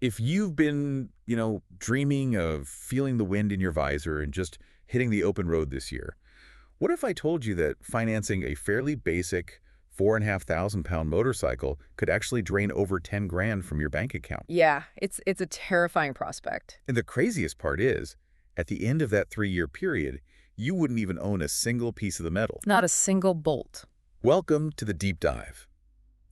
If you've been, dreaming of feeling the wind in your visor and just hitting the open road this year, what if I told you that financing a fairly basic 4,500-pound motorcycle could actually drain over 10 grand from your bank account? Yeah, it's a terrifying prospect. And the craziest part is, at the end of that 3-year period, you wouldn't even own a single piece of the metal. Not a single bolt. Welcome to the deep dive.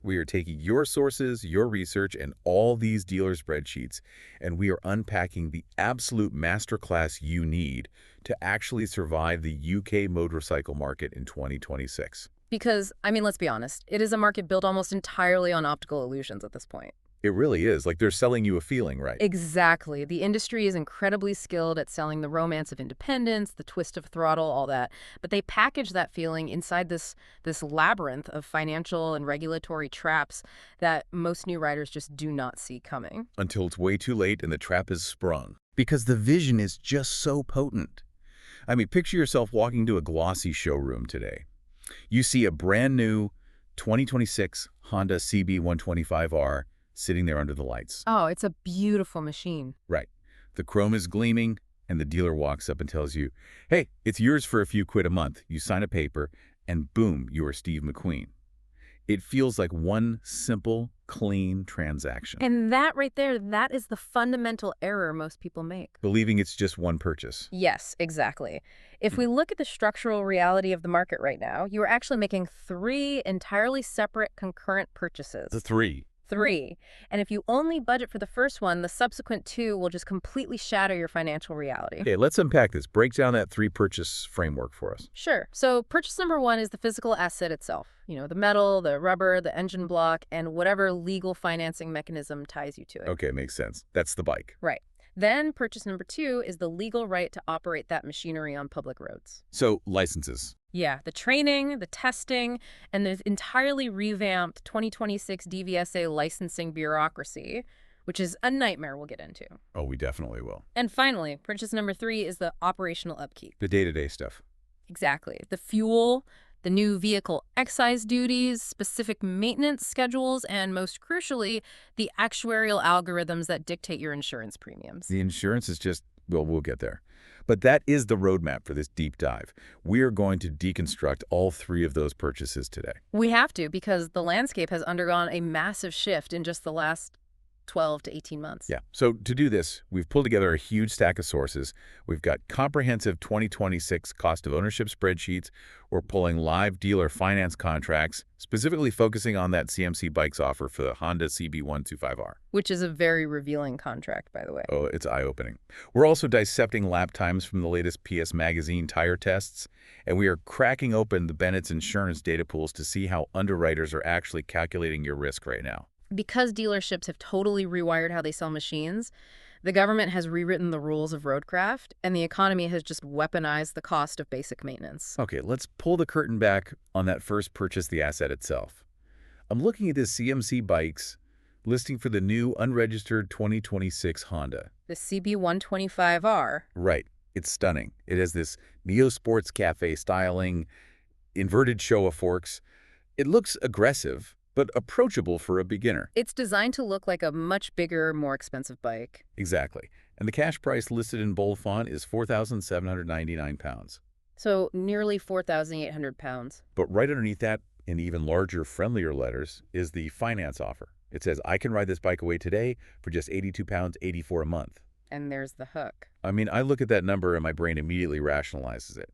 We are taking your sources, your research, and all these dealer spreadsheets, and we are unpacking the absolute masterclass you need to actually survive the UK motorcycle market in 2026. Because, let's be honest, it is a market built almost entirely on optical illusions at this point. It really is. Like they're selling you a feeling, right? Exactly. The industry is incredibly skilled at selling the romance of independence, the twist of throttle, all that. But they package that feeling inside this labyrinth of financial and regulatory traps that most new riders just do not see coming. Until it's way too late and the trap is sprung. Because the vision is just so potent. Picture yourself walking to a glossy showroom today. You see a brand new 2026 Honda CB125R sitting there under the lights. Oh, it's a beautiful machine. Right. The chrome is gleaming, and the dealer walks up and tells you, hey, it's yours for a few quid a month. You sign a paper, and boom, you are Steve McQueen. It feels like one simple, clean transaction. And that right there, that is the fundamental error most people make. Believing it's just one purchase. Yes, exactly. If we look at the structural reality of the market right now, you are actually making 3 entirely separate concurrent purchases. The 3. 3. And if you only budget for the first one, the subsequent 2 will just completely shatter your financial reality. Okay, let's unpack this. Break down that 3-purchase framework for us. Sure. So purchase number 1 is the physical asset itself. The metal, the rubber, the engine block, and whatever legal financing mechanism ties you to it. Okay, makes sense. That's the bike. Right. Then purchase number 2 is the legal right to operate that machinery on public roads. So, licenses. Yeah, the training, the testing, and the entirely revamped 2026 DVSA licensing bureaucracy, which is a nightmare we'll get into. Oh, we definitely will. And finally, purchase number 3 is the operational upkeep. The day-to-day stuff. Exactly. The fuel, the new vehicle excise duties, specific maintenance schedules, and most crucially, the actuarial algorithms that dictate your insurance premiums. The insurance is just, well, we'll get there. But that is the roadmap for this deep dive. We are going to deconstruct all 3 of those purchases today. We have to, because the landscape has undergone a massive shift in just the last 12 to 18 months. Yeah. So to do this, we've pulled together a huge stack of sources. We've got comprehensive 2026 cost of ownership spreadsheets. We're pulling live dealer finance contracts, specifically focusing on that CMC Bikes offer for the Honda CB125R. Which is a very revealing contract, by the way. Oh, it's eye-opening. We're also dissecting lap times from the latest PS Magazine tire tests, and we are cracking open the Bennett's insurance data pools to see how underwriters are actually calculating your risk right now. Because dealerships have totally rewired how they sell machines, the government has rewritten the rules of roadcraft, and the economy has just weaponized the cost of basic maintenance. Okay, let's pull the curtain back on that first purchase, the asset itself. I'm looking at this CMC Bikes listing for the new unregistered 2026 Honda. The CB125R. Right. It's stunning. It has this Neo Sports Cafe styling, inverted Showa forks. It looks aggressive, but approachable for a beginner. It's designed to look like a much bigger, more expensive bike. Exactly. And the cash price listed in bold font is £4,799. So nearly 4,800 pounds. But right underneath that, in even larger, friendlier letters, is the finance offer. It says, I can ride this bike away today for just £82.84 a month. And there's the hook. I look at that number and my brain immediately rationalizes it.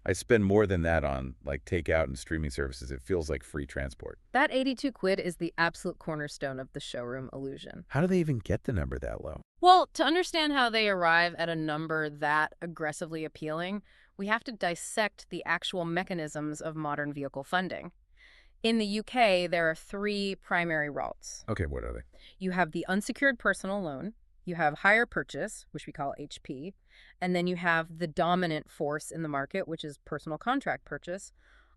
I spend more than that on takeout and streaming services. It feels like free transport. That 82 quid is the absolute cornerstone of the showroom illusion. How do they even get the number that low? Well, to understand how they arrive at a number that aggressively appealing, we have to dissect the actual mechanisms of modern vehicle funding. In the UK, there are 3 primary routes. Okay, what are they? You have the unsecured personal loan, you have hire purchase, which we call HP, and then you have the dominant force in the market, which is personal contract purchase,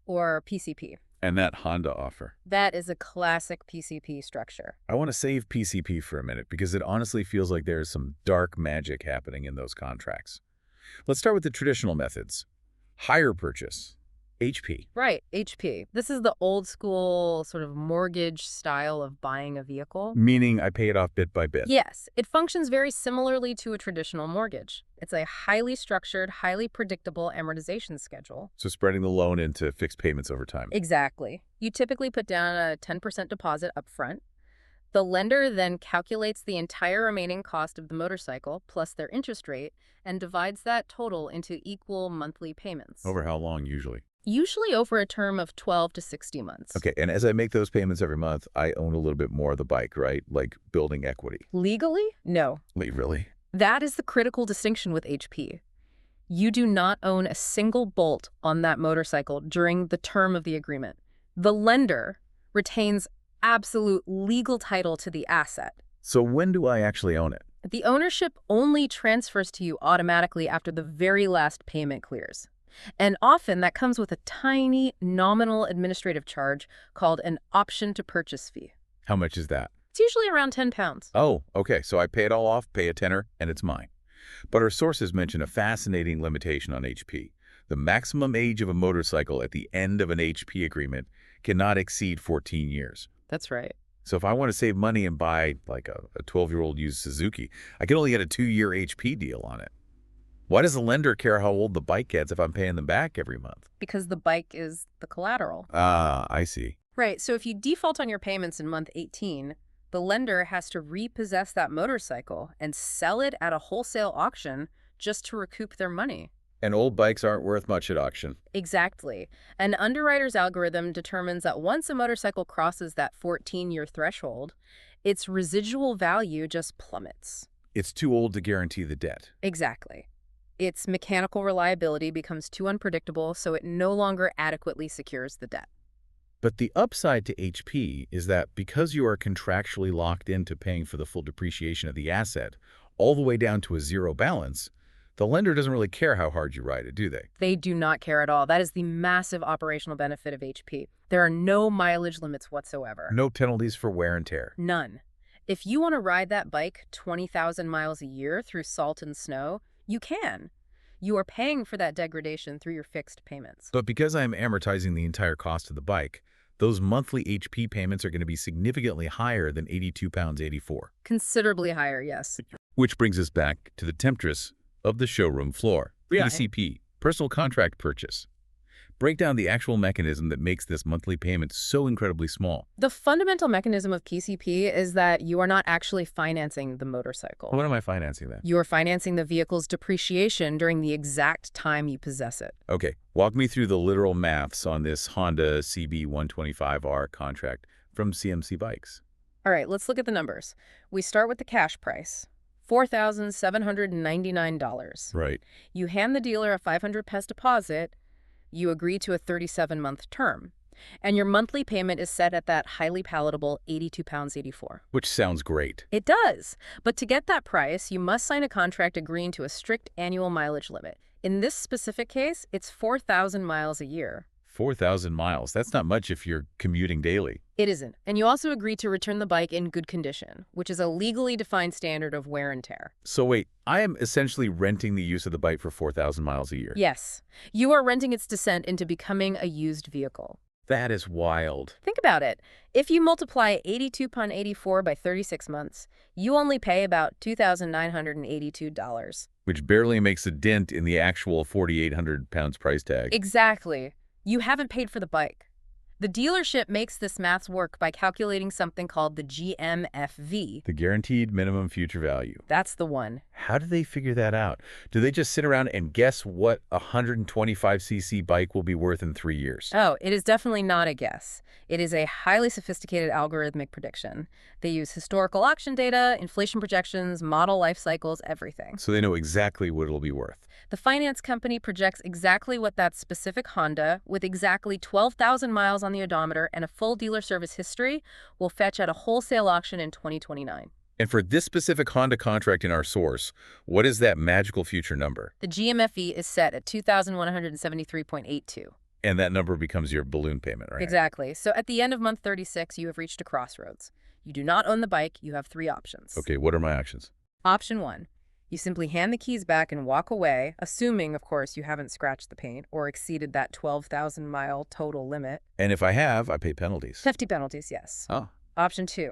or PCP. And that Honda offer. That is a classic PCP structure. I want to save PCP for a minute because it honestly feels like there's some dark magic happening in those contracts. Let's start with the traditional methods. Hire purchase. HP. Right, HP. This is the old school sort of mortgage style of buying a vehicle. Meaning I pay it off bit by bit. Yes, it functions very similarly to a traditional mortgage. It's a highly structured, highly predictable amortization schedule. So spreading the loan into fixed payments over time. Exactly. You typically put down a 10% deposit up front. The lender then calculates the entire remaining cost of the motorcycle plus their interest rate and divides that total into equal monthly payments. Over how long usually? Usually over a term of 12 to 60 months. Okay, and as I make those payments every month, I own a little bit more of the bike, right? Like building equity. Legally? No. Wait, really? That is the critical distinction with HP. You do not own a single bolt on that motorcycle during the term of the agreement. The lender retains absolute legal title to the asset. So when do I actually own it? The ownership only transfers to you automatically after the very last payment clears. And often that comes with a tiny nominal administrative charge called an option to purchase fee. How much is that? It's usually around £10. Oh, okay. So I pay it all off, pay a tenner, and it's mine. But our sources mention a fascinating limitation on HP. The maximum age of a motorcycle at the end of an HP agreement cannot exceed 14 years. That's right. So if I want to save money and buy like a 12-year-old used Suzuki, I can only get a 2-year HP deal on it. Why does the lender care how old the bike gets if I'm paying them back every month? Because the bike is the collateral. Ah, I see. Right, so if you default on your payments in month 18, the lender has to repossess that motorcycle and sell it at a wholesale auction just to recoup their money. And old bikes aren't worth much at auction. Exactly. An underwriter's algorithm determines that once a motorcycle crosses that 14-year threshold, its residual value just plummets. It's too old to guarantee the debt. Exactly. Its mechanical reliability becomes too unpredictable, so it no longer adequately secures the debt. But the upside to HP is that because you are contractually locked into paying for the full depreciation of the asset, all the way down to a zero balance, the lender doesn't really care how hard you ride it, do they? They do not care at all. That is the massive operational benefit of HP. There are no mileage limits whatsoever. No penalties for wear and tear. None. If you want to ride that bike 20,000 miles a year through salt and snow, you can. You are paying for that degradation through your fixed payments. But because I'm amortizing the entire cost of the bike, those monthly HP payments are going to be significantly higher than £82.84. Considerably higher, yes. Which brings us back to the temptress of the showroom floor. Yeah. PCP, personal contract purchase. Break down the actual mechanism that makes this monthly payment so incredibly small. The fundamental mechanism of PCP is that you are not actually financing the motorcycle. What am I financing then? You are financing the vehicle's depreciation during the exact time you possess it. Okay, walk me through the literal maths on this Honda CB125R contract from CMC Bikes. All right, let's look at the numbers. We start with the cash price, $4,799. Right. You hand the dealer a 500 PS deposit. You agree to a 37-month term, and your monthly payment is set at that highly palatable £82.84. Which sounds great. It does, but to get that price, you must sign a contract agreeing to a strict annual mileage limit. In this specific case, it's 4,000 miles a year. 4,000 miles. That's not much if you're commuting daily. It isn't, and you also agree to return the bike in good condition, which is a legally defined standard of wear and tear. So wait, I am essentially renting the use of the bike for 4,000 miles a year. Yes, you are renting its descent into becoming a used vehicle. That is wild. Think about it. If you multiply £82.84 by 36 months, you only pay about $2,982. Which barely makes a dent in the actual £4,800 price tag. Exactly. You haven't paid for the bike. The dealership makes this math work by calculating something called the GMFV. The guaranteed minimum future value. That's the one. How do they figure that out? Do they just sit around and guess what a 125cc bike will be worth in 3 years? Oh, it is definitely not a guess. It is a highly sophisticated algorithmic prediction. They use historical auction data, inflation projections, model life cycles, everything. So they know exactly what it'll be worth. The finance company projects exactly what that specific Honda, with exactly 12,000 miles on the odometer and a full dealer service history, will fetch at a wholesale auction in 2029. And for this specific Honda contract in our source, what is that magical future number? The GMFE is set at 2,173.82. And that number becomes your balloon payment, right? Exactly. So at the end of month 36, you have reached a crossroads. You do not own the bike. You have 3 options. Okay, what are my options? Option 1. You simply hand the keys back and walk away, assuming, of course, you haven't scratched the paint or exceeded that 12,000-mile total limit. And if I have, I pay penalties. Hefty penalties, yes. Oh, Option 2.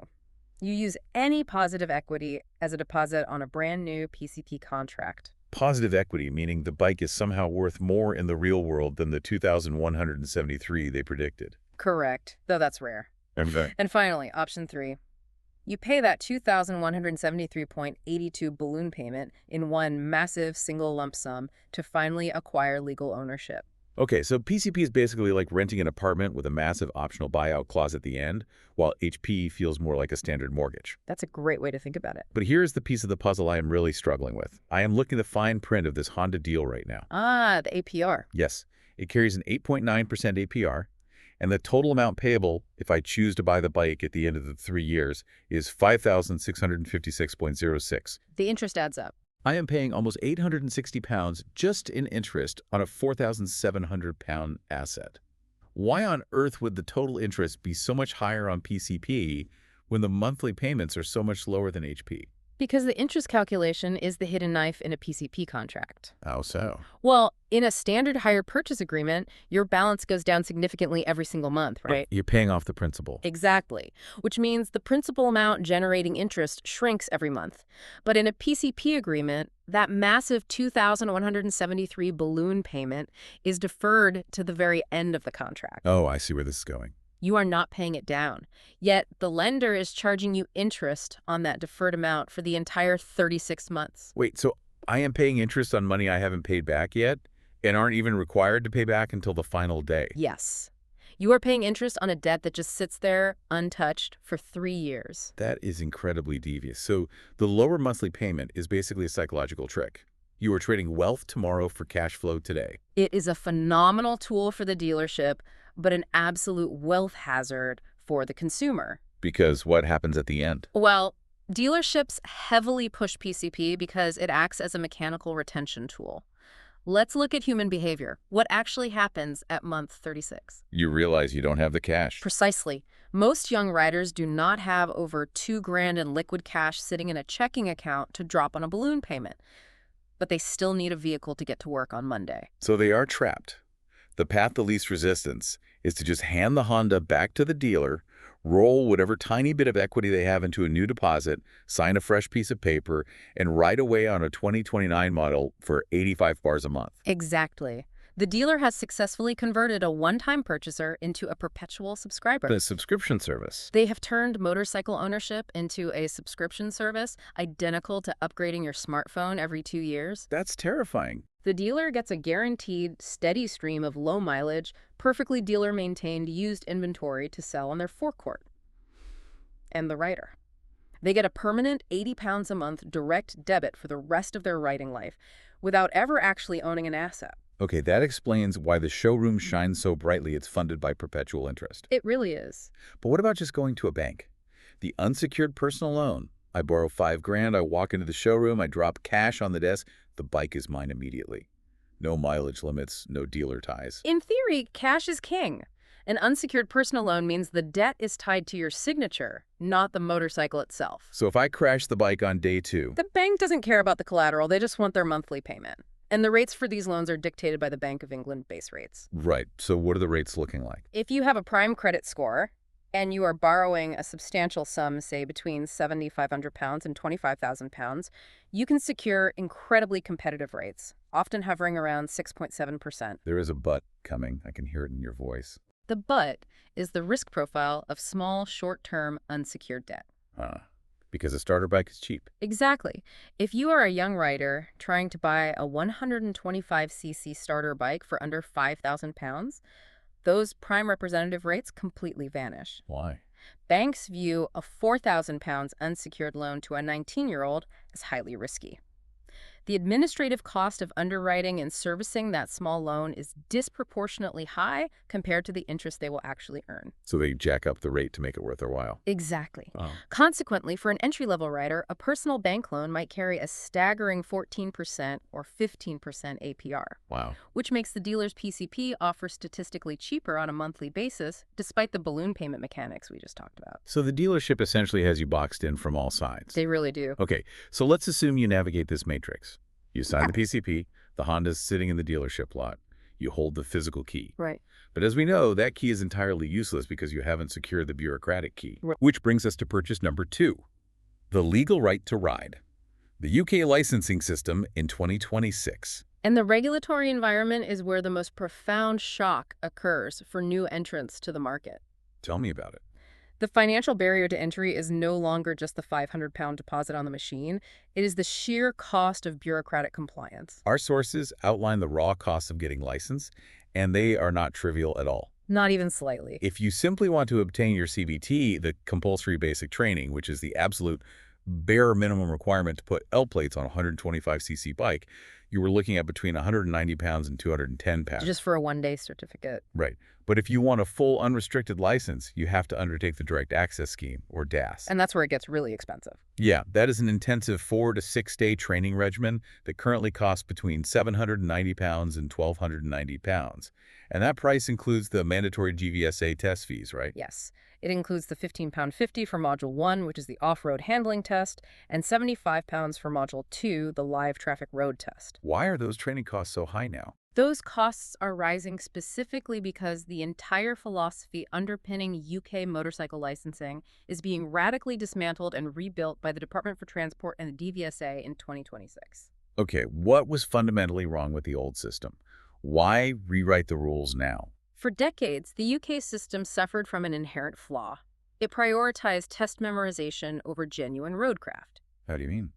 You use any positive equity as a deposit on a brand new PCP contract. positive equity, meaning the bike is somehow worth more in the real world than the 2,173 they predicted. Correct, though that's rare. Okay. And finally, option 3. You pay that 2,173.82 balloon payment in one massive single lump sum to finally acquire legal ownership. Okay, so PCP is basically like renting an apartment with a massive optional buyout clause at the end, while HP feels more like a standard mortgage. That's a great way to think about it. But here's the piece of the puzzle I am really struggling with. I am looking at the fine print of this Honda deal right now. Ah, the APR. Yes, it carries an 8.9% APR, and the total amount payable if I choose to buy the bike at the end of the 3 years is $5,656.06. The interest adds up. I am paying almost £860 just in interest on a £4,700 asset. Why on earth would the total interest be so much higher on PCP when the monthly payments are so much lower than HP? Because the interest calculation is the hidden knife in a PCP contract. How so? Well, in a standard hire purchase agreement, your balance goes down significantly every single month, right? You're paying off the principal. Exactly, which means the principal amount generating interest shrinks every month. But in a PCP agreement, that massive 2,173 balloon payment is deferred to the very end of the contract. Oh, I see where this is going. You are not paying it down. Yet the lender is charging you interest on that deferred amount for the entire 36 months. Wait, so I am paying interest on money I haven't paid back yet and aren't even required to pay back until the final day? Yes. You are paying interest on a debt that just sits there untouched for 3 years. That is incredibly devious. So the lower monthly payment is basically a psychological trick. You are trading wealth tomorrow for cash flow today. It is a phenomenal tool for the dealership, but an absolute wealth hazard for the consumer. Because what happens at the end? Well, dealerships heavily push PCP because it acts as a mechanical retention tool. Let's look at human behavior. What actually happens at month 36? You realize you don't have the cash. Precisely. Most young riders do not have over $2,000 in liquid cash sitting in a checking account to drop on a balloon payment. But they still need a vehicle to get to work on Monday. So they are trapped. The path of least resistance is to just hand the Honda back to the dealer, roll whatever tiny bit of equity they have into a new deposit, sign a fresh piece of paper, and ride away on a 2029 model for 85 bars a month. Exactly. The dealer has successfully converted a one-time purchaser into a perpetual subscriber. The subscription service. They have turned motorcycle ownership into a subscription service identical to upgrading your smartphone every 2 years. That's terrifying. The dealer gets a guaranteed, steady stream of low-mileage, perfectly dealer-maintained used inventory to sell on their forecourt. And the rider. They get a permanent £80 a month direct debit for the rest of their riding life without ever actually owning an asset. Okay, that explains why the showroom shines so brightly it's funded by perpetual interest. It really is. But what about just going to a bank? The unsecured personal loan. I borrow $5,000, I walk into the showroom, I drop cash on the desk, the bike is mine immediately. No mileage limits, no dealer ties. In theory, cash is king. An unsecured personal loan means the debt is tied to your signature, not the motorcycle itself. So if I crash the bike on day 2, The bank doesn't care about the collateral, they just want their monthly payment. And the rates for these loans are dictated by the Bank of England base rates. right, so what are the rates looking like? If you have a prime credit score and you are borrowing a substantial sum, say between £7,500 and £25,000, you can secure incredibly competitive rates, often hovering around 6.7%. There is a but coming. I can hear it in your voice. The but is the risk profile of small, short-term, unsecured debt. Because a starter bike is cheap. Exactly. If you are a young rider trying to buy a 125cc starter bike for under £5,000, those prime representative rates completely vanish. Why? Banks view a £4,000 unsecured loan to a 19-year-old as highly risky. The administrative cost of underwriting and servicing that small loan is disproportionately high compared to the interest they will actually earn. So they jack up the rate to make it worth their while. Exactly. Oh. Consequently, for an entry-level rider, a personal bank loan might carry a staggering 14% or 15% APR. Wow. Which makes the dealer's PCP offer statistically cheaper on a monthly basis, despite the balloon payment mechanics we just talked about. So the dealership essentially has you boxed in from all sides. They really do. Okay, so let's assume you navigate this matrix. You sign the PCP, the Honda's sitting in the dealership lot. You hold the physical key. Right. But as we know, that key is entirely useless because you haven't secured the bureaucratic key. Right. Which brings us to purchase number 2, the legal right to ride. The UK licensing system in 2026. And the regulatory environment is where the most profound shock occurs for new entrants to the market. Tell me about it. The financial barrier to entry is no longer just the £500 deposit on the machine. It is the sheer cost of bureaucratic compliance. Our sources outline the raw costs of getting licensed, and they are not trivial at all. Not even slightly. If you simply want to obtain your CBT, the compulsory basic training, which is the absolute bare minimum requirement to put L plates on a 125cc bike, you were looking at between 190 pounds and 210 pounds. Just for a one-day certificate. Right. But if you want a full unrestricted license, you have to undertake the Direct Access Scheme, or DAS. And that's where it gets really expensive. Yeah, that is an intensive 4 to 6 day training regimen that currently costs between 790 pounds and 1,290 pounds. And that price includes the mandatory GVSA test fees, right? Yes. It includes the £15.50 for Module 1, which is the off-road handling test, and £75 for Module 2, the live traffic road test. Why are those training costs so high now? Those costs are rising specifically because the entire philosophy underpinning UK motorcycle licensing is being radically dismantled and rebuilt by the Department for Transport and the DVSA in 2026. Okay, what was fundamentally wrong with the old system? Why rewrite the rules now? For decades, the UK system suffered from an inherent flaw. It prioritized test memorization over genuine roadcraft. How do you mean?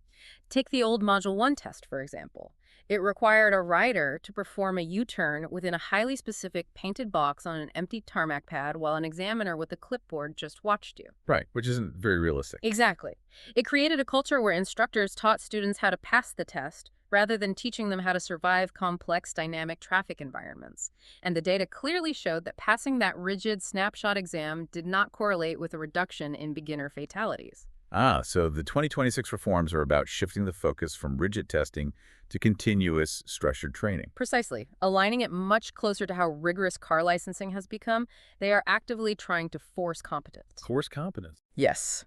Take the old Module 1 test, for example. It required a rider to perform a U-turn within a highly specific painted box on an empty tarmac pad while an examiner with a clipboard just watched you. Right, which isn't very realistic. Exactly. It created a culture where instructors taught students how to pass the test rather than teaching them how to survive complex dynamic traffic environments. And the data clearly showed that passing that rigid snapshot exam did not correlate with a reduction in beginner fatalities. So the 2026 reforms are about shifting the focus from rigid testing to continuous structured training. Precisely. Aligning it much closer to how rigorous car licensing has become, they are actively trying to force competence. Force competence. Yes.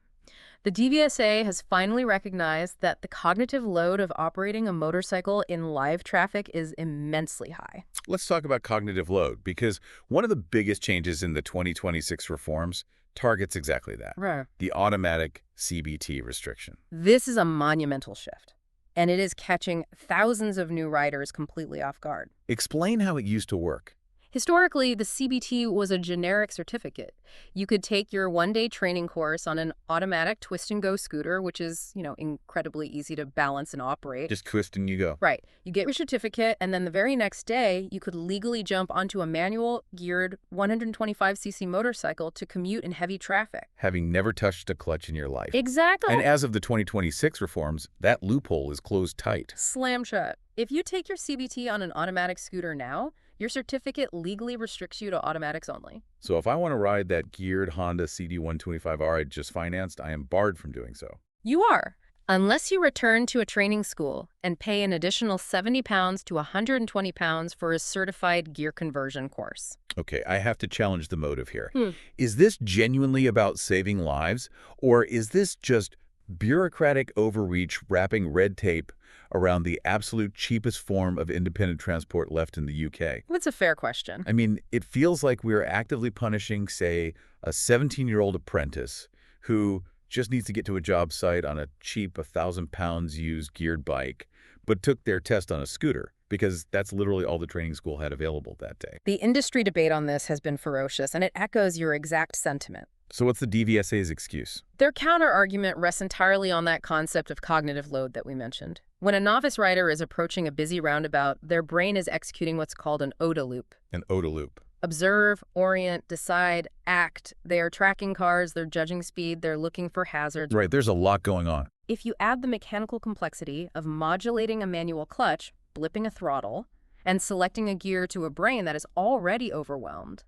The DVSA has finally recognized that the cognitive load of operating a motorcycle in live traffic is immensely high. Let's talk about cognitive load, because one of the biggest changes in the 2026 reforms targets exactly that. Right. The automatic CBT restriction. This is a monumental shift, and it is catching thousands of new riders completely off guard. Explain how it used to work. Historically, the CBT was a generic certificate. You could take your one-day training course on an automatic twist-and-go scooter, which is, incredibly easy to balance and operate. Just twist and you go. Right. You get your certificate, and then the very next day, you could legally jump onto a manual, geared 125cc motorcycle to commute in heavy traffic. Having never touched a clutch in your life. Exactly. And as of the 2026 reforms, that loophole is closed tight. Slam shut. If you take your CBT on an automatic scooter now, your certificate legally restricts you to automatics only. So if I want to ride that geared Honda CD125R I just financed, I am barred from doing so. You are. Unless you return to a training school and pay an additional £70 to £120 for a certified gear conversion course. Okay, I have to challenge the motive here. Is this genuinely about saving lives, or is this just bureaucratic overreach wrapping red tape around the absolute cheapest form of independent transport left in the UK? That's a fair question. I mean, it feels like we're actively punishing, say, a 17-year-old apprentice who just needs to get to a job site on a cheap 1,000 pounds used geared bike, but took their test on a scooter, because that's literally all the training school had available that day. The industry debate on this has been ferocious, and it echoes your exact sentiment. So what's the DVSA's excuse? Their counter-argument rests entirely on that concept of cognitive load that we mentioned. When a novice rider is approaching a busy roundabout, their brain is executing what's called an OODA loop. An OODA loop. Observe, orient, decide, act. They are tracking cars, they're judging speed, they're looking for hazards. Right, there's a lot going on. If you add the mechanical complexity of modulating a manual clutch, blipping a throttle, and selecting a gear to a brain that is already overwhelmed,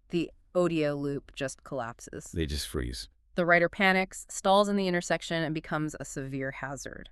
the audio loop just collapses. They just freeze. The rider panics, stalls in the intersection, and becomes a severe hazard.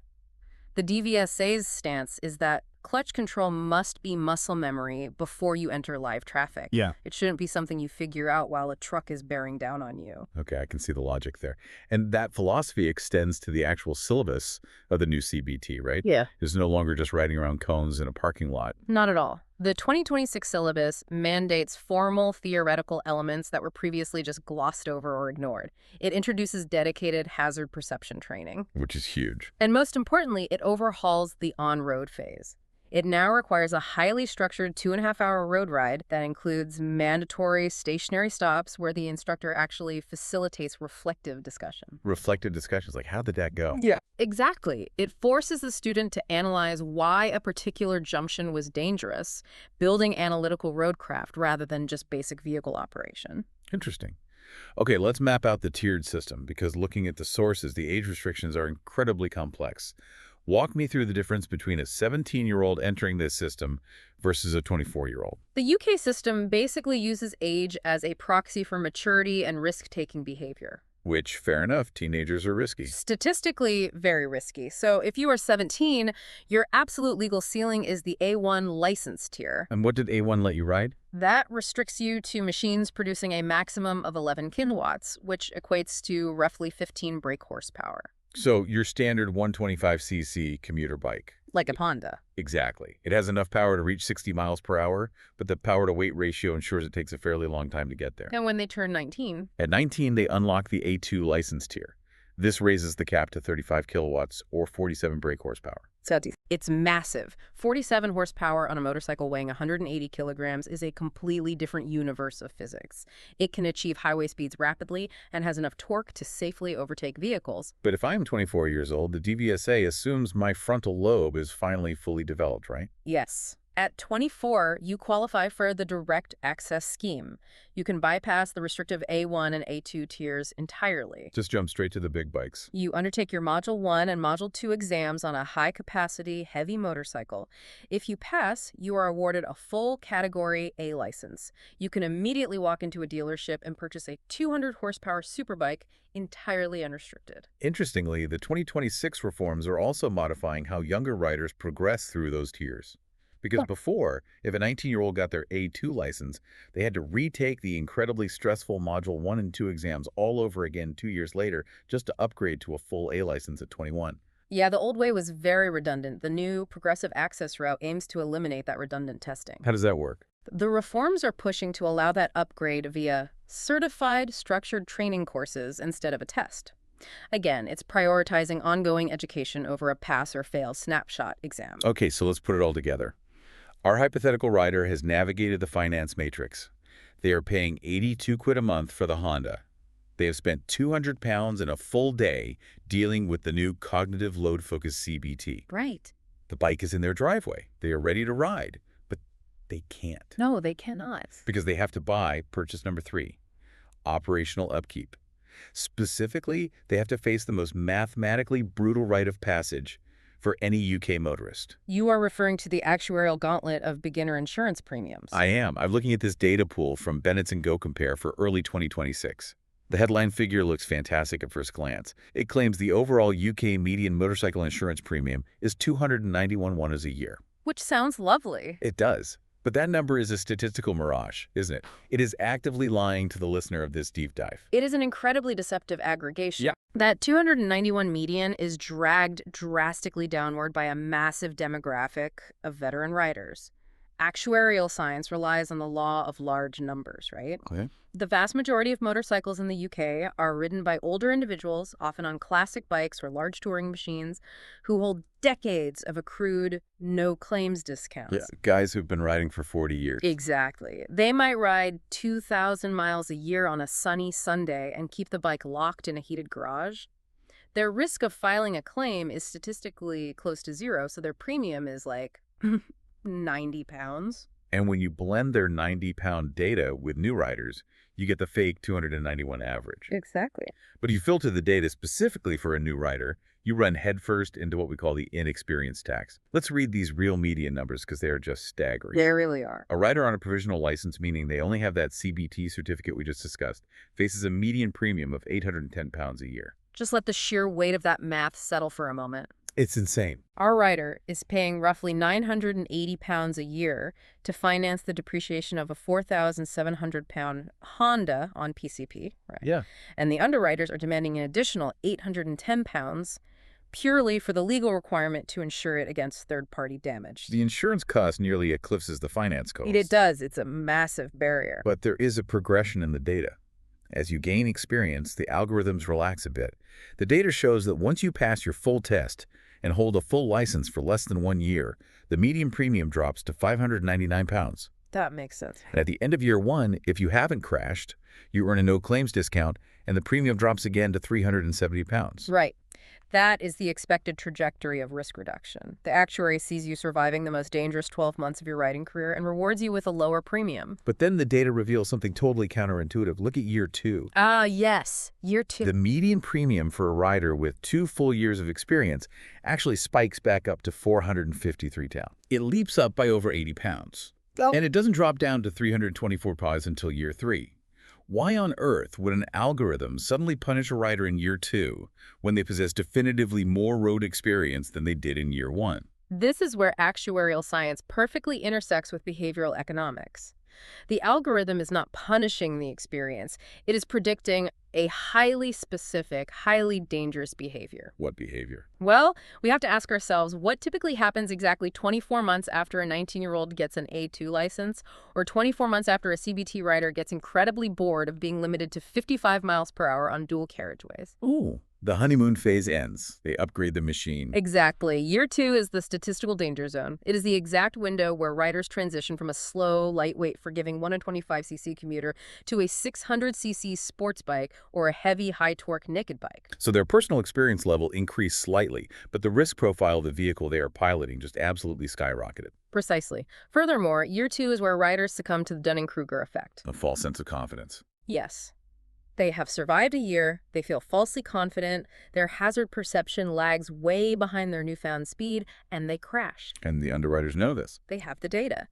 The DVSA's stance is that clutch control must be muscle memory before you enter live traffic. Yeah. It shouldn't be something you figure out while a truck is bearing down on you. Okay, I can see the logic there. And that philosophy extends to the actual syllabus of the new CBT, right? Yeah. It's no longer just riding around cones in a parking lot. Not at all. The 2026 syllabus mandates formal theoretical elements that were previously just glossed over or ignored. It introduces dedicated hazard perception training. Which is huge. And most importantly, it overhauls the on-road phase. It now requires a highly structured 2.5-hour road ride that includes mandatory stationary stops where the instructor actually facilitates reflective discussion. Reflective discussions, like how did that go? Yeah. Exactly. It forces the student to analyze why a particular junction was dangerous, building analytical roadcraft rather than just basic vehicle operation. Interesting. Okay, let's map out the tiered system because looking at the sources, the age restrictions are incredibly complex. Walk me through the difference between a 17-year-old entering this system versus a 24-year-old. The UK system basically uses age as a proxy for maturity and risk-taking behavior. Which, fair enough, teenagers are risky. Statistically, very risky. So if you are 17, your absolute legal ceiling is the A1 license tier. And what did A1 let you ride? That restricts you to machines producing a maximum of 11 kilowatts, which equates to roughly 15 brake horsepower. So your standard 125cc commuter bike. Like a Honda. Exactly. It has enough power to reach 60 miles per hour, but the power-to-weight ratio ensures it takes a fairly long time to get there. And when they turn 19? At 19, they unlock the A2 license tier. This raises the cap to 35 kilowatts or 47 brake horsepower. It's massive. 47 horsepower on a motorcycle weighing 180 kilograms is a completely different universe of physics. It can achieve highway speeds rapidly and has enough torque to safely overtake vehicles. But if I'm 24 years old, the DVSA assumes my frontal lobe is finally fully developed, right? Yes. At 24, you qualify for the direct access scheme. You can bypass the restrictive A1 and A2 tiers entirely. Just jump straight to the big bikes. You undertake your Module 1 and Module 2 exams on a high-capacity, heavy motorcycle. If you pass, you are awarded a full Category A license. You can immediately walk into a dealership and purchase a 200-horsepower superbike entirely unrestricted. Interestingly, the 2026 reforms are also modifying how younger riders progress through those tiers. Because before, if a 19-year-old got their A2 license, they had to retake the incredibly stressful Module 1 and 2 exams all over again 2 years later just to upgrade to a full A license at 21. Yeah, the old way was very redundant. The new progressive access route aims to eliminate that redundant testing. How does that work? The reforms are pushing to allow that upgrade via certified structured training courses instead of a test. Again, it's prioritizing ongoing education over a pass or fail snapshot exam. Okay, so let's put it all together. Our hypothetical rider has navigated the finance matrix. They are paying 82 quid a month for the Honda. They have spent 200 pounds in a full day dealing with the new cognitive load-focused CBT. Right. The bike is in their driveway. They are ready to ride, but they can't. No, they cannot. Because they have to buy purchase number 3, operational upkeep. Specifically, they have to face the most mathematically brutal rite of passage for any UK motorist. You are referring to the actuarial gauntlet of beginner insurance premiums. I am. I'm looking at this data pool from Bennett's and Go Compare for early 2026. The headline figure looks fantastic at first glance. It claims the overall UK median motorcycle insurance premium is $291 a year. Which sounds lovely. It does. But that number is a statistical mirage, isn't it? It is actively lying to the listener of this deep dive. It is an incredibly deceptive aggregation. Yeah. That 291 median is dragged drastically downward by a massive demographic of veteran riders. Actuarial science relies on the law of large numbers, right? Okay. The vast majority of motorcycles in the UK are ridden by older individuals, often on classic bikes or large touring machines, who hold decades of accrued no-claims discounts. Yeah, guys who've been riding for 40 years. Exactly. They might ride 2,000 miles a year on a sunny Sunday and keep the bike locked in a heated garage. Their risk of filing a claim is statistically close to zero, so their premium is like £90. And when you blend their 90-pound data with new riders, you get the fake 291 average. Exactly. But if you filter the data specifically for a new rider, you run headfirst into what we call the inexperience tax. Let's read these real median numbers because they are just staggering. They really are. A rider on a provisional license, meaning they only have that CBT certificate we just discussed, faces a median premium of 810 pounds a year. Just let the sheer weight of that math settle for a moment. It's insane. Our rider is paying roughly 980 pounds a year to finance the depreciation of a 4,700-pound Honda on PCP, right? Yeah. And the underwriters are demanding an additional 810 pounds purely for the legal requirement to insure it against third-party damage. The insurance cost nearly eclipses the finance cost. It does. It's a massive barrier. But there is a progression in the data. As you gain experience, the algorithms relax a bit. The data shows that once you pass your full test and hold a full license for less than 1 year, the median premium drops to 599 pounds. That makes sense. And at the end of year 1, if you haven't crashed, you earn a no-claims discount, and the premium drops again to 370 pounds. Right. That is the expected trajectory of risk reduction. The actuary sees you surviving the most dangerous 12 months of your riding career and rewards you with a lower premium. But then the data reveals something totally counterintuitive. Look at year 2. Yes. Year 2. The median premium for a rider with 2 full years of experience actually spikes back up to 453 pounds. It leaps up by over 80 pounds. Oh. And it doesn't drop down to 324 pounds until year 3. Why on earth would an algorithm suddenly punish a rider in year 2 when they possess definitively more road experience than they did in year 1? This is where actuarial science perfectly intersects with behavioral economics. The algorithm is not punishing the experience. It is predicting a highly specific, highly dangerous behavior. What behavior? Well, we have to ask ourselves what typically happens exactly 24 months after a 19-year-old gets an A2 license, or 24 months after a CBT rider gets incredibly bored of being limited to 55 miles per hour on dual carriageways. Ooh. The honeymoon phase ends. They upgrade the machine. Exactly. Year 2 is the statistical danger zone. It is the exact window where riders transition from a slow, lightweight, forgiving 125cc commuter to a 600cc sports bike or a heavy, high-torque naked bike. So their personal experience level increased slightly, but the risk profile of the vehicle they are piloting just absolutely skyrocketed. Precisely. Furthermore, year 2 is where riders succumb to the Dunning-Kruger effect. A false sense of confidence. Yes. They have survived a year, they feel falsely confident, their hazard perception lags way behind their newfound speed, and they crash. And the underwriters know this. They have the data.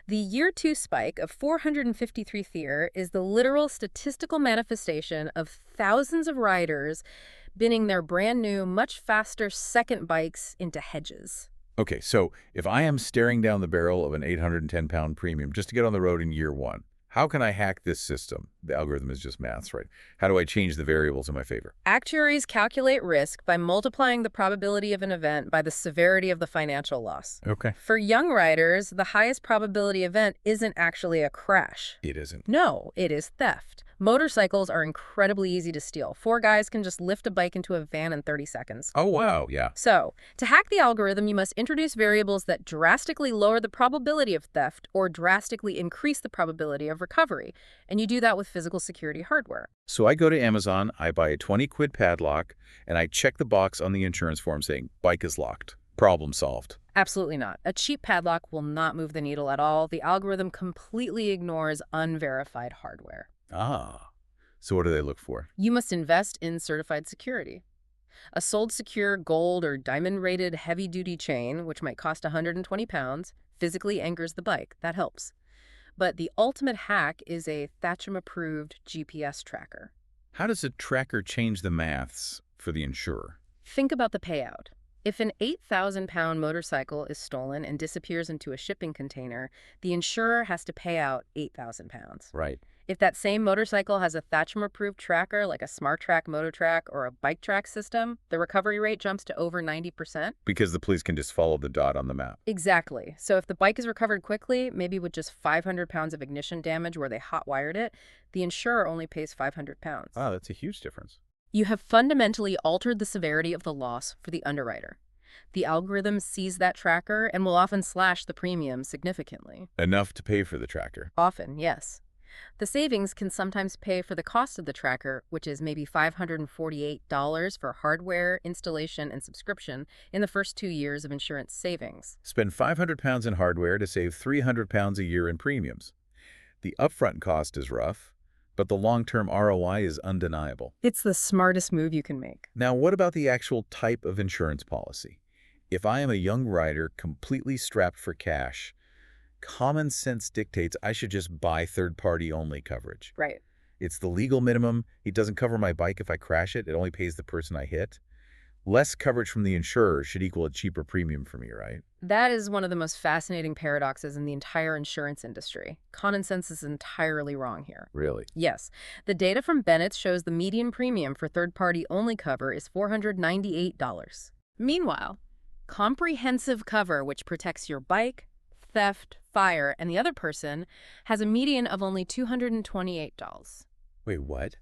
The year 2 spike of 453 theer is the literal statistical manifestation of thousands of riders binning their brand new, much faster second bikes into hedges. Okay, so if I am staring down the barrel of an 810-pound premium just to get on the road in year 1, how can I hack this system? The algorithm is just maths, right? How do I change the variables in my favor? Actuaries calculate risk by multiplying the probability of an event by the severity of the financial loss. Okay. For young riders, the highest probability event isn't actually a crash. It isn't. No, it is theft. Motorcycles are incredibly easy to steal. 4 guys can just lift a bike into a van in 30 seconds. Oh, wow, yeah. So, to hack the algorithm, you must introduce variables that drastically lower the probability of theft or drastically increase the probability of recovery. And you do that with physical security hardware. So I go to Amazon, I buy a 20-quid padlock, and I check the box on the insurance form saying, bike is locked. Problem solved. Absolutely not. A cheap padlock will not move the needle at all. The algorithm completely ignores unverified hardware. Ah, so what do they look for? You must invest in certified security. A sold secure gold or diamond-rated heavy-duty chain, which might cost 120 pounds, physically anchors the bike. That helps. But the ultimate hack is a Thatcham-approved GPS tracker. How does a tracker change the maths for the insurer? Think about the payout. If an 8,000-pound motorcycle is stolen and disappears into a shipping container, the insurer has to pay out 8,000 pounds. Right. If that same motorcycle has a Thatcham-approved tracker like a SmartTrack, MotoTrack, or a Bike Track system, the recovery rate jumps to over 90%. Because the police can just follow the dot on the map. Exactly. So if the bike is recovered quickly, maybe with just 500 pounds of ignition damage where they hot-wired it, the insurer only pays 500 pounds. Wow, that's a huge difference. You have fundamentally altered the severity of the loss for the underwriter. The algorithm sees that tracker and will often slash the premium significantly. Enough to pay for the tracker. Often, yes. The savings can sometimes pay for the cost of the tracker, which is maybe $548 for hardware, installation, and subscription in the first 2 years of insurance savings. Spend £500 in hardware to save £300 a year in premiums. The upfront cost is rough, but the long-term ROI is undeniable. It's the smartest move you can make. Now, what about the actual type of insurance policy? If I am a young rider completely strapped for cash, common sense dictates I should just buy third-party only coverage. Right. It's the legal minimum. It doesn't cover my bike if I crash it. It only pays the person I hit. Less coverage from the insurer should equal a cheaper premium for me, right? That is one of the most fascinating paradoxes in the entire insurance industry. Common sense is entirely wrong here. Really? Yes. The data from Bennett shows the median premium for third-party only cover is $498. Meanwhile, comprehensive cover, which protects your bike, theft, fire, and the other person, has a median of only $228. Wait, what?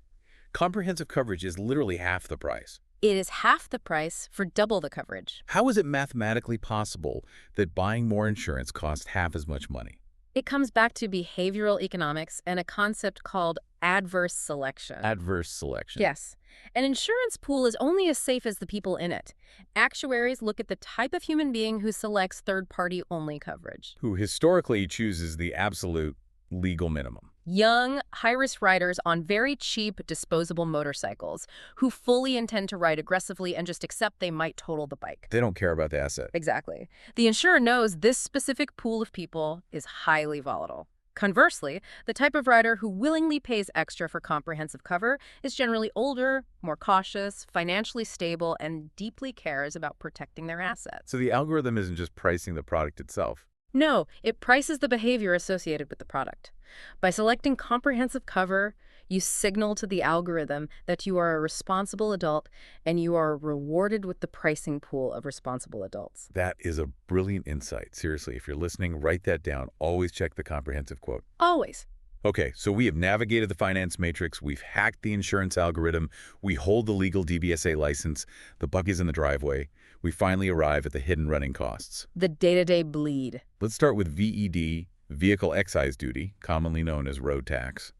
Comprehensive coverage is literally half the price. It is half the price for double the coverage. How is it mathematically possible that buying more insurance costs half as much money? It comes back to behavioral economics and a concept called adverse selection. Adverse selection. Yes. An insurance pool is only as safe as the people in it. Actuaries look at the type of human being who selects third-party only coverage. Who historically chooses the absolute legal minimum. Young, high-risk riders on very cheap, disposable motorcycles who fully intend to ride aggressively and just accept they might total the bike. They don't care about the asset. Exactly. The insurer knows this specific pool of people is highly volatile. Conversely, the type of rider who willingly pays extra for comprehensive cover is generally older, more cautious, financially stable, and deeply cares about protecting their assets. So the algorithm isn't just pricing the product itself. No, it prices the behavior associated with the product. By selecting comprehensive cover, you signal to the algorithm that you are a responsible adult and you are rewarded with the pricing pool of responsible adults. That is a brilliant insight. Seriously, if you're listening, write that down. Always check the comprehensive quote. Always. Okay, so we have navigated the finance matrix, we've hacked the insurance algorithm, we hold the legal DBSA license, the buck is in the driveway. We finally arrive at the hidden running costs. The day-to-day bleed. Let's start with VED, Vehicle Excise Duty, commonly known as road tax.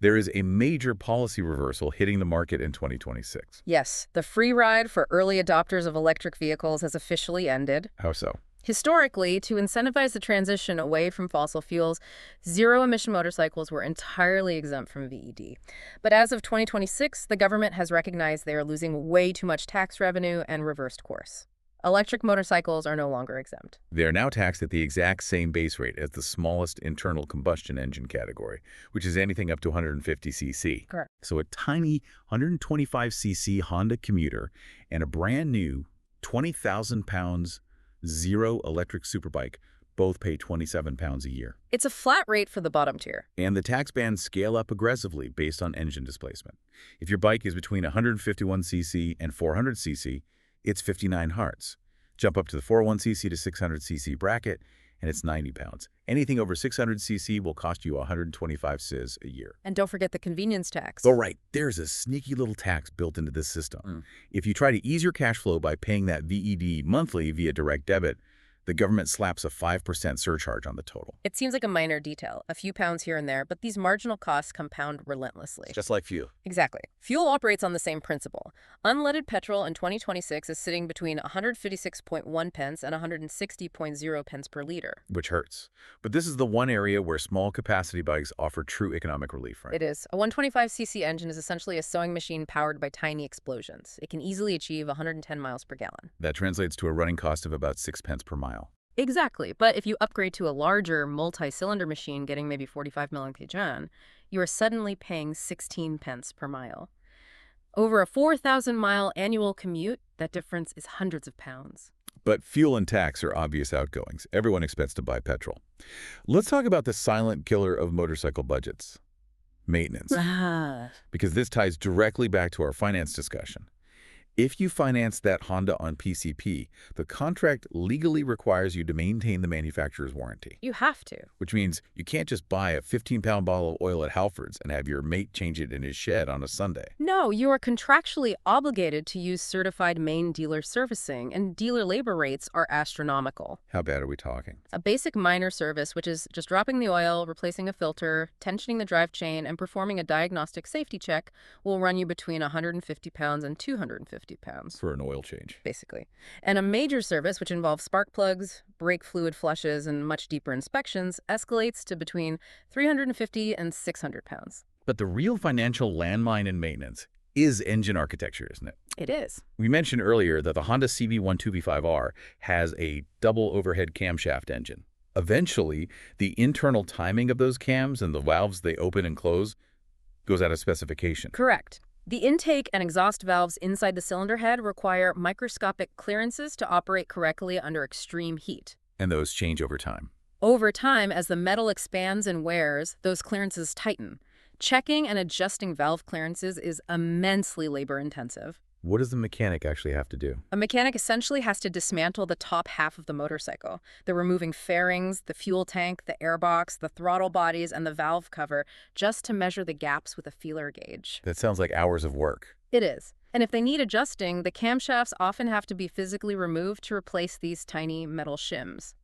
There is a major policy reversal hitting the market in 2026. Yes, the free ride for early adopters of electric vehicles has officially ended. How so? Historically, to incentivize the transition away from fossil fuels, zero-emission motorcycles were entirely exempt from VED. But as of 2026, the government has recognized they are losing way too much tax revenue and reversed course. Electric motorcycles are no longer exempt. They are now taxed at the exact same base rate as the smallest internal combustion engine category, which is anything up to 150 cc. Correct. So a tiny 125 cc Honda Commuter and a brand new 20,000 pounds Zero electric superbike both pay £27 a year. It's a flat rate for the bottom tier. And the tax bands scale up aggressively based on engine displacement. If your bike is between 151cc and 400cc, it's 59 Hearts. Jump up to the 401cc to 600cc bracket, and it's 90 pounds. Anything over 600cc will cost you 125 cis a year. And don't forget the convenience tax. Oh, right. There's a sneaky little tax built into this system. If you try to ease your cash flow by paying that VED monthly via direct debit, the government slaps a 5% surcharge on the total. It seems like a minor detail, a few pounds here and there, but these marginal costs compound relentlessly. Just like fuel. Exactly. Fuel operates on the same principle. Unleaded petrol in 2026 is sitting between 156.1 pence and 160.0 pence per liter. Which hurts. But this is the one area where small capacity bikes offer true economic relief, right? It is. A 125cc engine is essentially a sewing machine powered by tiny explosions. It can easily achieve 110 miles per gallon. That translates to a running cost of about 6 pence per mile. Exactly, but if you upgrade to a larger multi-cylinder machine getting maybe 45 mpg, you are suddenly paying 16 pence per mile. Over a 4,000-mile annual commute, that difference is hundreds of pounds. But fuel and tax are obvious outgoings. Everyone expects to buy petrol. Let's talk about the silent killer of motorcycle budgets. Maintenance. Because this ties directly back to our finance discussion. If you finance that Honda on PCP, the contract legally requires you to maintain the manufacturer's warranty, You have to. which means you can't just buy a 15-pound bottle of oil at Halford's and have your mate change it in his shed on a Sunday. No, you are contractually obligated to use certified main dealer servicing, and dealer labor rates are astronomical. How bad are we talking? A basic minor service, which is just dropping the oil, replacing a filter, tensioning the drive chain, and performing a diagnostic safety check, will run you between 150 pounds and 250 pounds. For an oil change. Basically. And a major service, which involves spark plugs, brake fluid flushes, and much deeper inspections, escalates to between 350 and 600 pounds. But the real financial landmine in maintenance is engine architecture, isn't it? It is. We mentioned earlier that the Honda CB12B5R has a double overhead camshaft engine. Eventually, the internal timing of those cams and the valves they open and close goes out of specification. Correct. The intake and exhaust valves inside the cylinder head require microscopic clearances to operate correctly under extreme heat. And those change over time. Over time, as the metal expands and wears, those clearances tighten. Checking and adjusting valve clearances is immensely labor-intensive. What does the mechanic actually have to do? A mechanic essentially has to dismantle the top half of the motorcycle. They're removing fairings, the fuel tank, the airbox, the throttle bodies, and the valve cover just to measure the gaps with a feeler gauge. That sounds like hours of work. It is. And if they need adjusting, the camshafts often have to be physically removed to replace these tiny metal shims.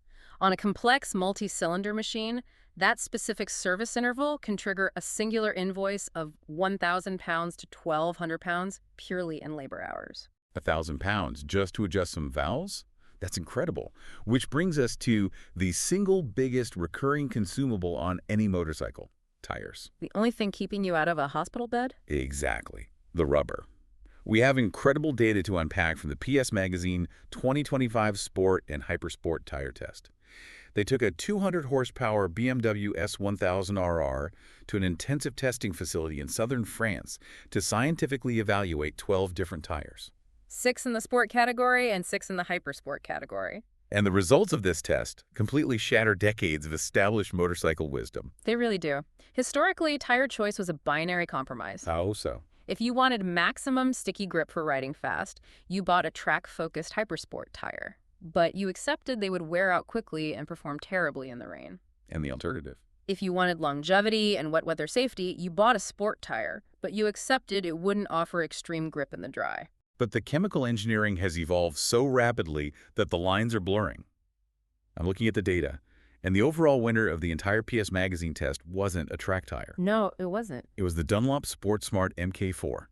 On a complex multi-cylinder machine, that specific service interval can trigger a singular invoice of 1,000 pounds to 1,200 pounds purely in labor hours. 1,000 pounds just to adjust some valves? That's incredible. Which brings us to the single biggest recurring consumable on any motorcycle: tires. The only thing keeping you out of a hospital bed? Exactly. The rubber. We have incredible data to unpack from the PS Magazine 2025 Sport and Hypersport Tire Test. They took a 200-horsepower BMW S1000RR to an intensive testing facility in southern France to scientifically evaluate 12 different tires. 6 in the sport category and 6 in the hypersport category. And the results of this test completely shatter decades of established motorcycle wisdom. They really do. Historically, tire choice was a binary compromise. How so? If you wanted maximum sticky grip for riding fast, you bought a track-focused hypersport tire. But you accepted they would wear out quickly and perform terribly in the rain. And the alternative? If you wanted longevity and wet weather safety, you bought a sport tire, but you accepted it wouldn't offer extreme grip in the dry. But the chemical engineering has evolved so rapidly that the lines are blurring. I'm looking at the data, and the overall winner of the entire PS Magazine test wasn't a track tire. No, it wasn't. It was the Dunlop Sport Smart MK4,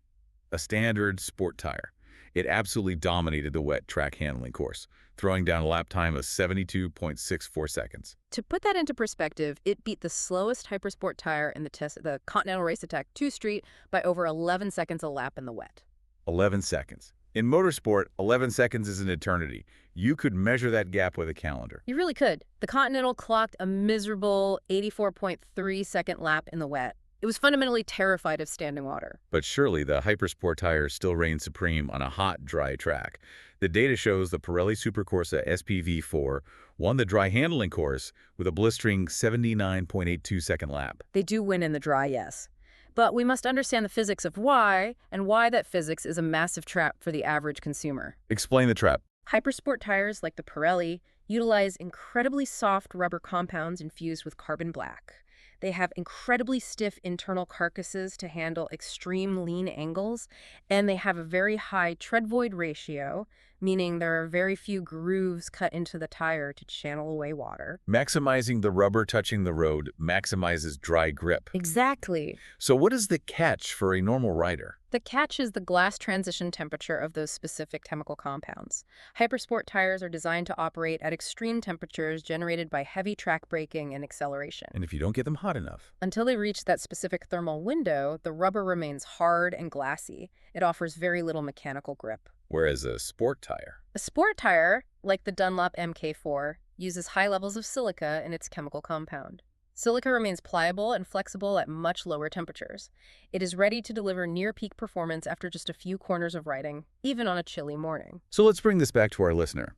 a standard sport tire. It absolutely dominated the wet track handling course, throwing down a lap time of 72.64 seconds. To put that into perspective, it beat the slowest hypersport tire in the test, the Continental Race Attack 2 Street, by over 11 seconds a lap in the wet. 11 seconds. In motorsport, 11 seconds is an eternity. You could measure that gap with a calendar. You really could. The Continental clocked a miserable 84.3-second lap in the wet. It was fundamentally terrified of standing water. But surely the Hypersport tire still reigns supreme on a hot, dry track. The data shows the Pirelli Supercorsa SPV4 won the dry handling course with a blistering 79.82-second lap. They do win in the dry, yes. But we must understand the physics of why, and why that physics is a massive trap for the average consumer. Explain the trap. Hypersport tires like the Pirelli utilize incredibly soft rubber compounds infused with carbon black. They have incredibly stiff internal carcasses to handle extreme lean angles, and they have a very high tread-void ratio, meaning there are very few grooves cut into the tire to channel away water. Maximizing the rubber touching the road maximizes dry grip. Exactly. So what is the catch for a normal rider? The catch is the glass transition temperature of those specific chemical compounds. Hypersport tires are designed to operate at extreme temperatures generated by heavy track braking and acceleration. And if you don't get them hot enough? Until they reach that specific thermal window, the rubber remains hard and glassy. It offers very little mechanical grip. Whereas a sport tire? A sport tire, like the Dunlop MK4, uses high levels of silica in its chemical compound. Silica remains pliable and flexible at much lower temperatures. It is ready to deliver near-peak performance after just a few corners of riding, even on a chilly morning. So let's bring this back to our listener.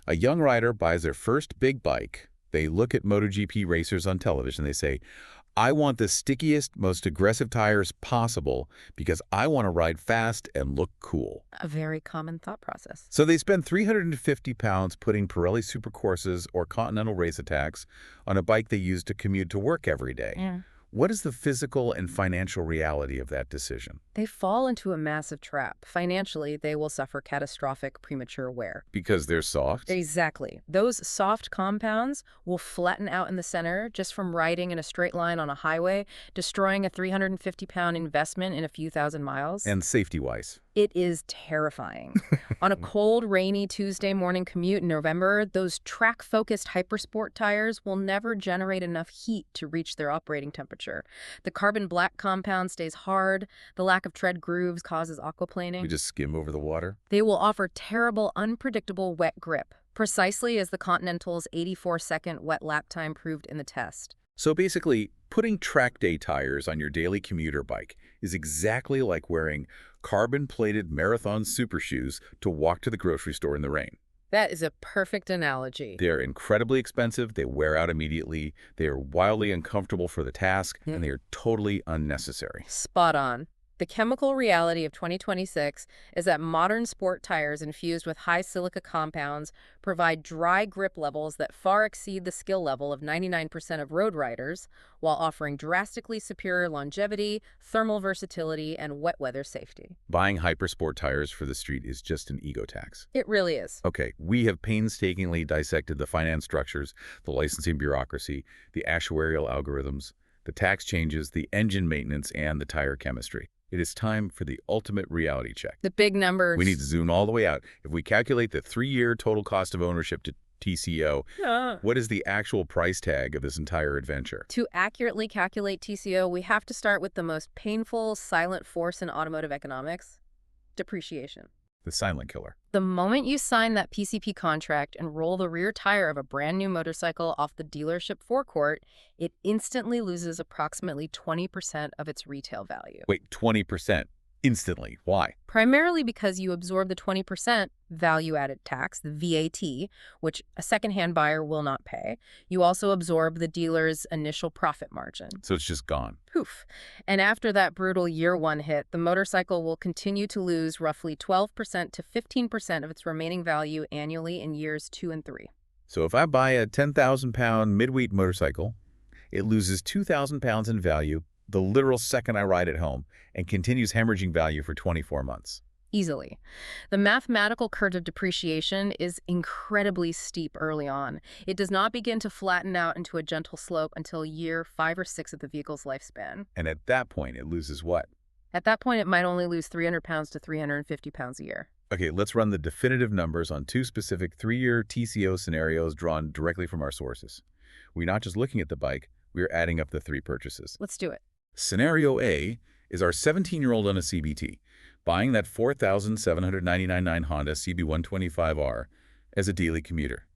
A young rider buys their first big bike. They look at MotoGP racers on television. They say, I want the stickiest, most aggressive tires possible because I want to ride fast and look cool. A very common thought process. So they spend 350 pounds putting Pirelli Supercourses or Continental Race Attacks on a bike they use to commute to work every day. Yeah. What is the physical and financial reality of that decision? They fall into a massive trap. Financially, they will suffer catastrophic premature wear. Because they're soft? Exactly. Those soft compounds will flatten out in the center just from riding in a straight line on a highway, destroying a 350-pound investment in a few thousand miles. And safety-wise? It is terrifying. On a cold, rainy Tuesday morning commute in November, those track-focused Hypersport tires will never generate enough heat to reach their operating temperature. The carbon black compound stays hard. The lack of tread grooves causes aquaplaning. We just skim over the water? They will offer terrible, unpredictable wet grip, precisely as the Continental's 84-second wet lap time proved in the test. So basically, putting track day tires on your daily commuter bike is exactly like wearing carbon-plated marathon super shoes to walk to the grocery store in the rain. That is a perfect analogy. They're incredibly expensive, they wear out immediately, they are wildly uncomfortable for the task, and they are totally unnecessary. Spot on. The chemical reality of 2026 is that modern sport tires infused with high silica compounds provide dry grip levels that far exceed the skill level of 99% of road riders, while offering drastically superior longevity, thermal versatility, and wet weather safety. Buying hypersport tires for the street is just an ego tax. It really is. Okay, we have painstakingly dissected the finance structures, the licensing bureaucracy, the actuarial algorithms, the tax changes, the engine maintenance, and the tire chemistry. It is time for the ultimate reality check. The big numbers. We need to zoom all the way out. If we calculate the 3-year total cost of ownership to TCO, what is the actual price tag of this entire adventure? To accurately calculate TCO, we have to start with the most painful, silent force in automotive economics: depreciation. The silent killer. The moment you sign that PCP contract and roll the rear tire of a brand new motorcycle off the dealership forecourt, it instantly loses approximately 20% of its retail value. Wait, 20%? Instantly. Why? Primarily because you absorb the 20% value-added tax, the VAT, which a secondhand buyer will not pay. You also absorb the dealer's initial profit margin. So it's just gone. Poof. And after that brutal year one hit, the motorcycle will continue to lose roughly 12% to 15% of its remaining value annually in years 2 and 3. So if I buy a 10,000-pound midweight motorcycle, it loses 2,000 pounds in value the literal second I ride it home, and continues hemorrhaging value for 24 months. Easily. The mathematical curve of depreciation is incredibly steep early on. It does not begin to flatten out into a gentle slope until year 5 or 6 of the vehicle's lifespan. And at that point, it loses what? At that point, it might only lose 300 pounds to 350 pounds a year. Okay, let's run the definitive numbers on 2 specific 3-year TCO scenarios drawn directly from our sources. We're not just looking at the bike, we're adding up the 3 purchases. Let's do it. Scenario A is our 17-year-old on a CBT, buying that $4,799 Honda CB125R as a daily commuter.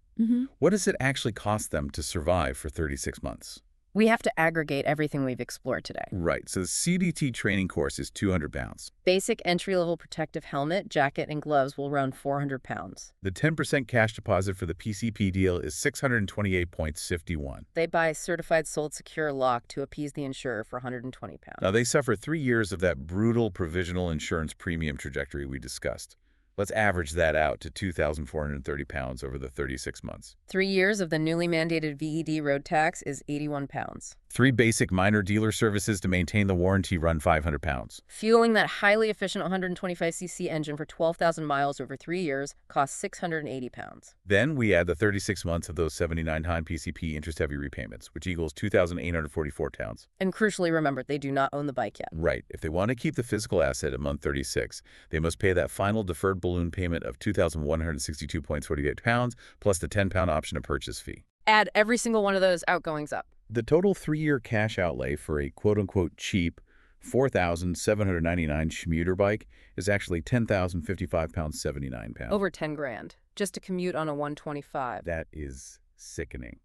What does it actually cost them to survive for 36 months? We have to aggregate everything we've explored today. Right, so the CDT training course is 200 pounds. Basic entry-level protective helmet, jacket, and gloves will run 400 pounds. The 10% cash deposit for the PCP deal is $628.51. They buy a certified sold secure lock to appease the insurer for 120 pounds. Now, they suffer 3 years of that brutal provisional insurance premium trajectory we discussed. Let's average that out to 2,430 pounds over the 36 months. 3 years of the newly mandated VED road tax is 81 pounds. 3 basic minor dealer services to maintain the warranty run 500 pounds. Fueling that highly efficient 125cc engine for 12,000 miles over 3 years costs 680 pounds. Then we add the 36 months of those 79 Hahn PCP interest-heavy repayments, which equals 2,844 pounds. And crucially, remember, they do not own the bike yet. Right. If they want to keep the physical asset at month 36, they must pay that final deferred balloon payment of 2,162.48 pounds plus the 10-pound option to purchase fee. Add every single one of those outgoings up. The total 3-year cash outlay for a quote-unquote cheap 4,799 commuter bike is actually 10,055 pounds 79 pounds. Over 10 grand, just to commute on a 125. That is sickening.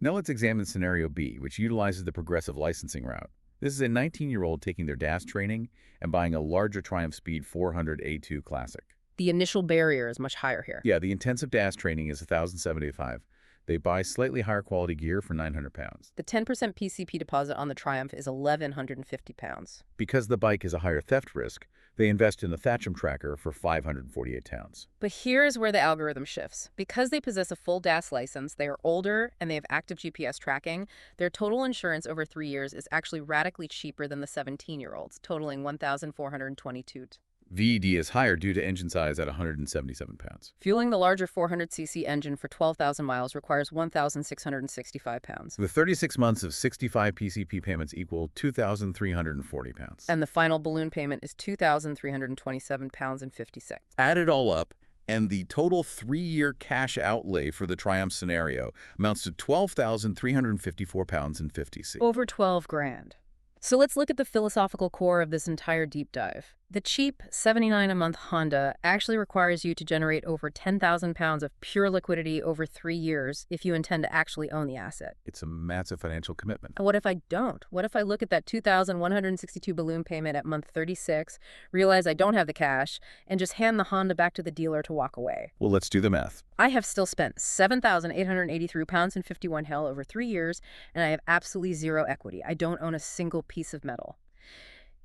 Now let's examine scenario B, which utilizes the progressive licensing route. This is a 19-year-old taking their DAS training and buying a larger Triumph Speed 400 A2 Classic. The initial barrier is much higher here. Yeah, the intensive DAS training is 1,075. They buy slightly higher quality gear for £900. The 10% PCP deposit on the Triumph is £1,150. Because the bike is a higher theft risk, they invest in the Thatcham tracker for £548. But here's where the algorithm shifts. Because they possess a full DAS license, they are older, and they have active GPS tracking, their total insurance over 3 years is actually radically cheaper than the 17-year-olds, totaling $1,422. VED is higher due to engine size at 177 pounds. Fueling the larger 400cc engine for 12,000 miles requires 1,665 pounds. The 36 months of 65 PCP payments equal 2,340 pounds. And the final balloon payment is 2,327 pounds and 56. Add it all up, and the total 3-year cash outlay for the Triumph scenario amounts to 12,354 pounds and 50 cents. Over 12 grand. So let's look at the philosophical core of this entire deep dive. The cheap $79 a month Honda actually requires you to generate over 10,000 pounds of pure liquidity over 3 years if you intend to actually own the asset. It's a massive financial commitment. And what if I don't? What if I look at that 2,162 balloon payment at month 36, realize I don't have the cash, and just hand the Honda back to the dealer to walk away? Well, let's do the math. I have still spent 7,883 pounds and 51 hell over 3 years, and I have absolutely zero equity. I don't own a single piece of metal.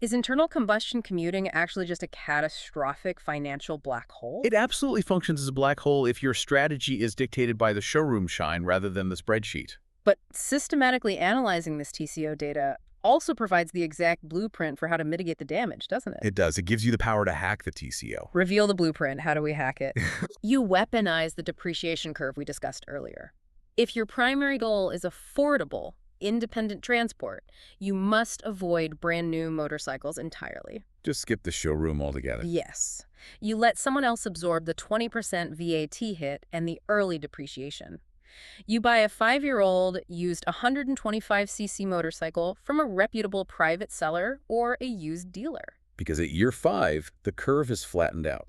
Is internal combustion commuting actually just a catastrophic financial black hole? It absolutely functions as a black hole if your strategy is dictated by the showroom shine rather than the spreadsheet. But systematically analyzing this TCO data also provides the exact blueprint for how to mitigate the damage, doesn't it? It does. It gives you the power to hack the TCO. Reveal the blueprint. How do we hack it? You weaponize the depreciation curve we discussed earlier. If your primary goal is affordable, independent transport, you must avoid brand new motorcycles entirely. Just skip the showroom altogether. Yes. You let someone else absorb the 20% VAT hit and the early depreciation. You buy a 5-year-old used 125cc motorcycle from a reputable private seller or a used dealer. Because at year 5, the curve is flattened out.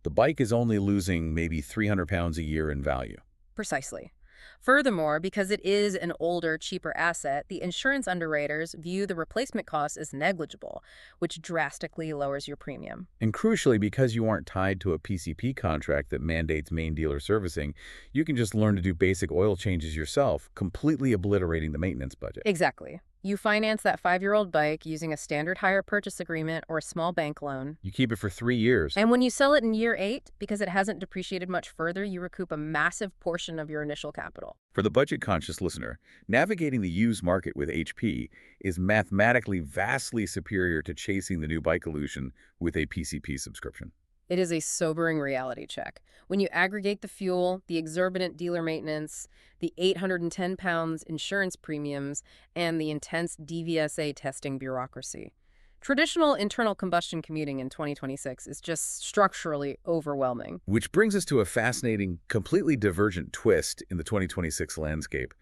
The bike is only losing maybe 300 pounds a year in value. Precisely. Furthermore, because it is an older, cheaper asset, the insurance underwriters view the replacement cost as negligible, which drastically lowers your premium. And crucially, because you aren't tied to a PCP contract that mandates main dealer servicing, you can just learn to do basic oil changes yourself, completely obliterating the maintenance budget. Exactly. You finance that 5-year-old bike using a standard hire purchase agreement or a small bank loan. You keep it for 3 years. And when you sell it in year 8, because it hasn't depreciated much further, you recoup a massive portion of your initial capital. For the budget-conscious listener, navigating the used market with HP is mathematically vastly superior to chasing the new bike illusion with a PCP subscription. It is a sobering reality check. When you aggregate the fuel, the exorbitant dealer maintenance, the 810 pounds insurance premiums, and the intense DVSA testing bureaucracy, traditional internal combustion commuting in 2026 is just structurally overwhelming. Which brings us to a fascinating, completely divergent twist in the 2026 landscape.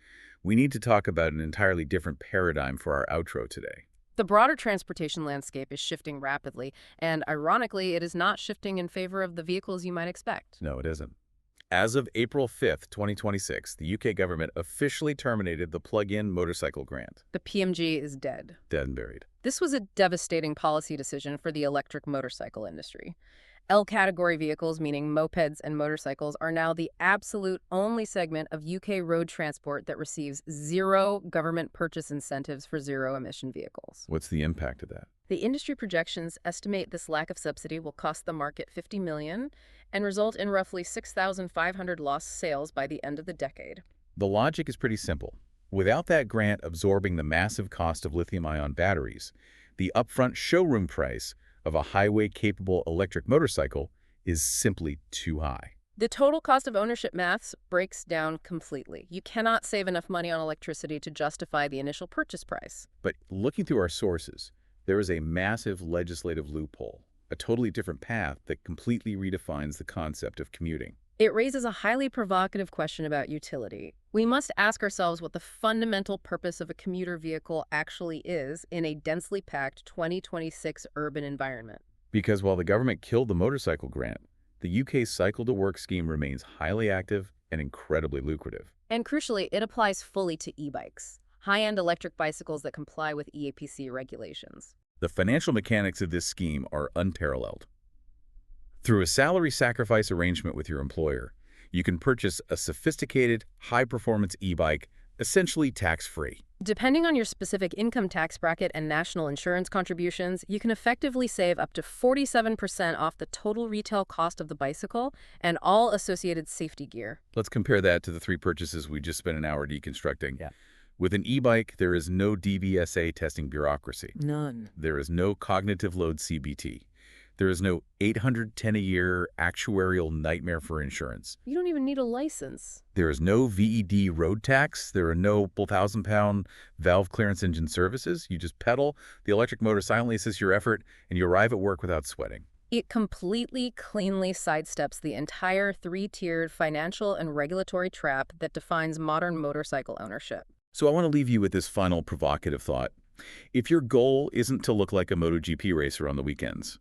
We need to talk about an entirely different paradigm for our outro today. The broader transportation landscape is shifting rapidly, and ironically, it is not shifting in favor of the vehicles you might expect. No, it isn't. As of April 5th, 2026, the UK government officially terminated the plug-in motorcycle grant. The PMG is dead. Dead and buried. This was a devastating policy decision for the electric motorcycle industry. L-category vehicles, meaning mopeds and motorcycles, are now the absolute only segment of UK road transport that receives zero government purchase incentives for zero-emission vehicles. What's the impact of that? The industry projections estimate this lack of subsidy will cost the market $50 million and result in roughly 6,500 lost sales by the end of the decade. The logic is pretty simple. Without that grant absorbing the massive cost of lithium-ion batteries, the upfront showroom price of a highway-capable electric motorcycle is simply too high. The total cost of ownership maths breaks down completely. You cannot save enough money on electricity to justify the initial purchase price. But looking through our sources, there is a massive legislative loophole, a totally different path that completely redefines the concept of commuting. It raises a highly provocative question about utility. We must ask ourselves what the fundamental purpose of a commuter vehicle actually is in a densely packed 2026 urban environment. Because while the government killed the motorcycle grant, the UK's cycle-to-work scheme remains highly active and incredibly lucrative. And crucially, it applies fully to e-bikes, high-end electric bicycles that comply with EAPC regulations. The financial mechanics of this scheme are unparalleled. Through a salary sacrifice arrangement with your employer, You can purchase a sophisticated, high-performance e-bike, essentially tax-free. Depending on your specific income tax bracket and national insurance contributions, you can effectively save up to 47% off the total retail cost of the bicycle and all associated safety gear. Let's compare that to the 3 purchases we just spent an hour deconstructing. Yeah. With an e-bike, there is no DVSA testing bureaucracy. None. There is no cognitive load CBT. There is no $810 a year actuarial nightmare for insurance. You don't even need a license. There is no VED road tax. There are no 1,000-pound valve clearance engine services. You just pedal, the electric motor silently assists your effort, and you arrive at work without sweating. It completely, cleanly sidesteps the entire 3-tiered financial and regulatory trap that defines modern motorcycle ownership. So I want to leave you with this final provocative thought. If your goal isn't to look like a MotoGP racer on the weekends,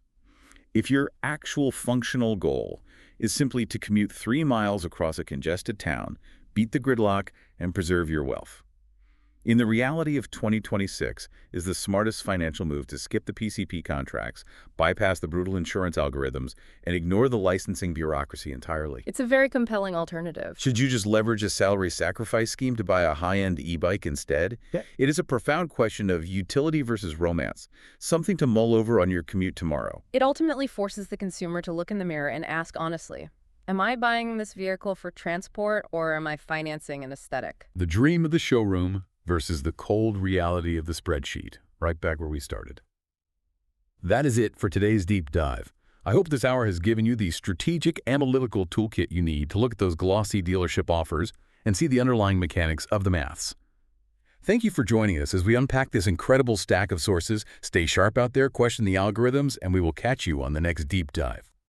if your actual functional goal is simply to commute 3 miles across a congested town, beat the gridlock, and preserve your wealth, in the reality of 2026 is the smartest financial move to skip the PCP contracts, bypass the brutal insurance algorithms, and ignore the licensing bureaucracy entirely. It's a very compelling alternative. Should you just leverage a salary sacrifice scheme to buy a high-end e-bike instead? Yeah. It is a profound question of utility versus romance, something to mull over on your commute tomorrow. It ultimately forces the consumer to look in the mirror and ask honestly, am I buying this vehicle for transport or am I financing an aesthetic? The dream of the showroom versus the cold reality of the spreadsheet, right back where we started. That is it for today's deep dive. I hope this hour has given you the strategic analytical toolkit you need to look at those glossy dealership offers and see the underlying mechanics of the maths. Thank you for joining us as we unpack this incredible stack of sources. Stay sharp out there, question the algorithms, and we will catch you on the next deep dive.